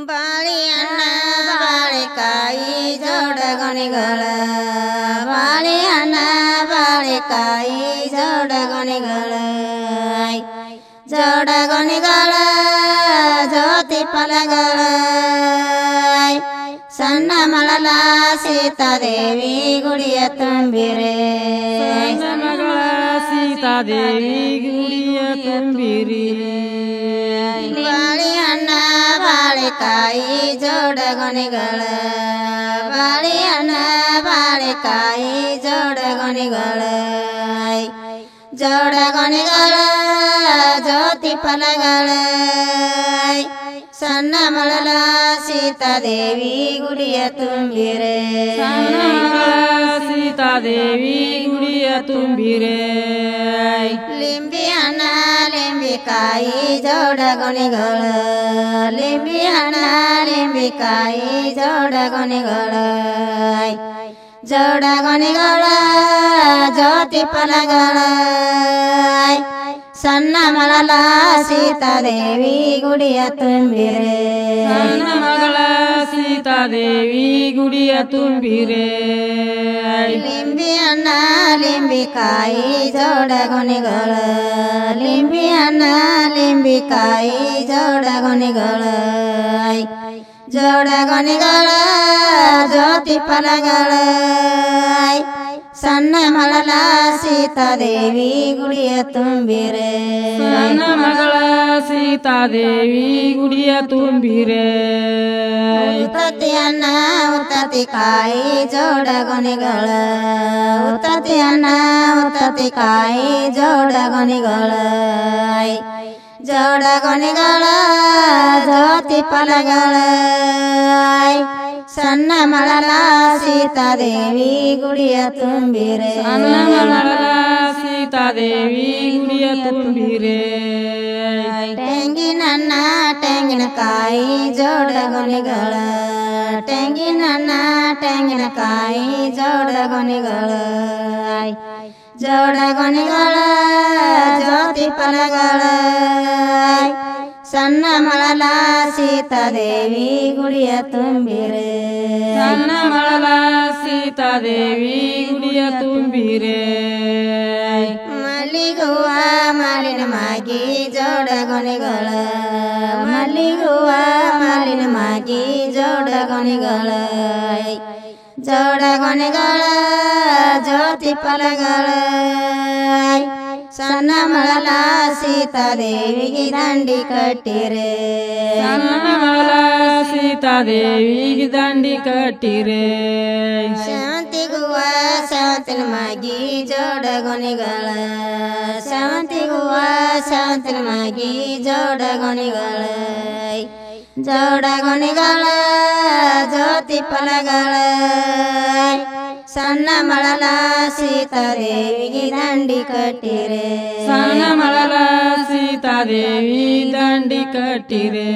ಬಾಳೆಹಣ್ಣ ಬಾಳೆಕಾಯಿ ಜೋಡಗೊನೆಗಳ ಬಾಳೆಹಣ್ಣ ಬಾಳೆಕಾಯಿ ಜೋಡಗೊನೆಗಳ ಜೋಡಗೊನೆಗಳ ಜ್ಯೋತಿ ಫಲಗಳ ಸಣ್ಣ ಮಳಲ ಸೀತಾದೇವಿ ಗುಡಿಯ ತುಂಬಿರೆ ಮಗಳ ಸೀತಾದೇವಿ ಗುಡಿಯ ತುಂಬಿರಿ ಬಾಳೆಹಣ್ಣ ಬಾಳೆಕಾಯಿ ಜೋಡಗೊನೆಗಳ ಬಾಳೆಹಣ್ಣ ಬಾಳೆಕಾಯಿ ಜೋಡಗೊನೆಗಳ ಜೋಡಗೊನೆಗಳ ಜ್ಯೋತಿ ಫಲಗಳ ಸಣ್ಣ ಮಳಲ ಸೀತಾದೇವಿ ಗುಡಿಯ ತುಂಬಿರೆ ಸಣ್ಣ ಮಗಳ ಸೀತಾದೇವಿ ಗುಡಿಯ ತುಂಬಿರೆ ಲಿಂಬಿ ಹಣ್ಣ ಲಿಂಬಿಕಾಯಿ ಜೋಡಗೊನೆಗಳ ಲಿಂಬಿ ಹಣ್ಣ ಲಿಂಬಿಕಾಯಿ ಜೋಡಗೊನೆಗಳ ಜೋಡಗೊನೆಗಳ ಜ್ಯೋತಿ ಫಲಗಳ ಸಣ್ಣ ಮಳಲ ಸೀತಾದೇವಿ ಗುಡಿಯ ತುಂಬಿರೆ ಸಣ್ಣ ಮಗಳ ಸೀತಾದೇವಿ ಗುಡಿಯ ತುಂಬಿರೆ ಲಿಂಬಿ ಹಣ್ಣ ಲಿಂಬಿಕಾಯಿ ಜೋಡಗೊನೆಗಳ ಲಿಂಬಿ ಹಣ್ಣ ಲಿಂಬಿಕಾಯಿ ಜೋಡಗೊನೆಗಳ ಜೋಡಗೊನೆಗಳ ಜ್ಯೋತಿ ಫಲಗಳ ಸಣ್ಣ ಮಳಲ ಸೀತಾದೇವಿ ಗುಡಿಯ ತುಂಬಿರೆ ಸಣ್ಣ ಮಗಳ ಸೀತಾದೇವಿ ಗುಡಿಯ ತುಂಬಿರೆ ಉತ್ತತ್ತಿ ಅನ್ನ ಉತ್ತತ್ತಿ ಕಾಯಿ ಜೋಡಗೊನೆಗಳ ಉತ್ತತ್ತಿ ಅನ್ನ ಉತ್ತತ್ತಿ ಕಾಯಿ ಜೋಡಗೊನೆಗಳ ಜೋಡಗೊನೆಗಳ ಜ್ಯೋತಿ ಫಲಗಳ ಸಣ್ಣ ಮಳಲ ಸೀತಾದೇವಿ ಗುಡಿಯ ತುಂಬಿರೆ ಸಣ್ಣ ಮಗಳ ಸೀತಾದೇವಿ ಗುಡಿಯ ತುಂಬಿರೆ ತೆಂಗಿನಣ್ಣ ತೆಂಗಿನಕಾಯಿ ಜೋಡಗೊನೆಗಳ ತೆಂಗಿನಣ್ಣ ತೆಂಗಿನಕಾಯಿ ಜೋಡಗೊನೆಗಳ ಜೋಡಗೊನೆಗಳ ಜ್ಯೋತಿ ಫಲಗಳ ಸಣ್ಣ ಮಳಲ ಸೀತಾದೇವಿ ಗುಡಿಯ ತುಂಬಿರೆ ಸಣ್ಣ ಮಳಲ ಸೀತಾದೇವಿ ಗುಡಿಯ ತುಂಬಿರೆ ಮಲ್ಲಿಗುವ ಮಾಲಿನ ಮಾಗಿ ಜೋಡಗೊನೆಗಳ ಮಲ್ಲಿಗುವ ಮಾಲಿನ ಮಾಗಿ ಜೋಡಗೊನೆಗಳ ಜೋಡಗೊನೆಗಳ ಜ್ಯೋತಿ ಫಲಗಳ ಸಣ್ಣ ಮಳಲ ಸೀತಾದೇವಿಗೆ ದಂಡಿ ಕಟ್ಟಿರೆ ಸಣ್ಣ ಮಗಳ ಸೀತಾದೇವಿಗೆ ದಂಡಿ ಕಟ್ಟಿರೆ ಶಾಂತಿಗುವ ಶಾಂತಿನ ಮಾಗಿ ಜೋಡಗೊನೆಗಳ ಶಾಂತಿಗುವ ಶಾಂತಿನ ಮಾಗಿ ಜೋಡಗೊನೆಗಳ ಜೋಡಗೊನೆಗಳ ಜ್ಯೋತಿ ಫಲಗಳ ಸಣ್ಣ ಮಳಲ ಸೀತಾದೇವಿಗೆ ದಂಡಿ ಕಟ್ಟಿರೆ ಸಣ್ಣ ಮಳಲ ಸೀತಾದೇವಿ ದಂಡಿ ಕಟ್ಟಿರೆ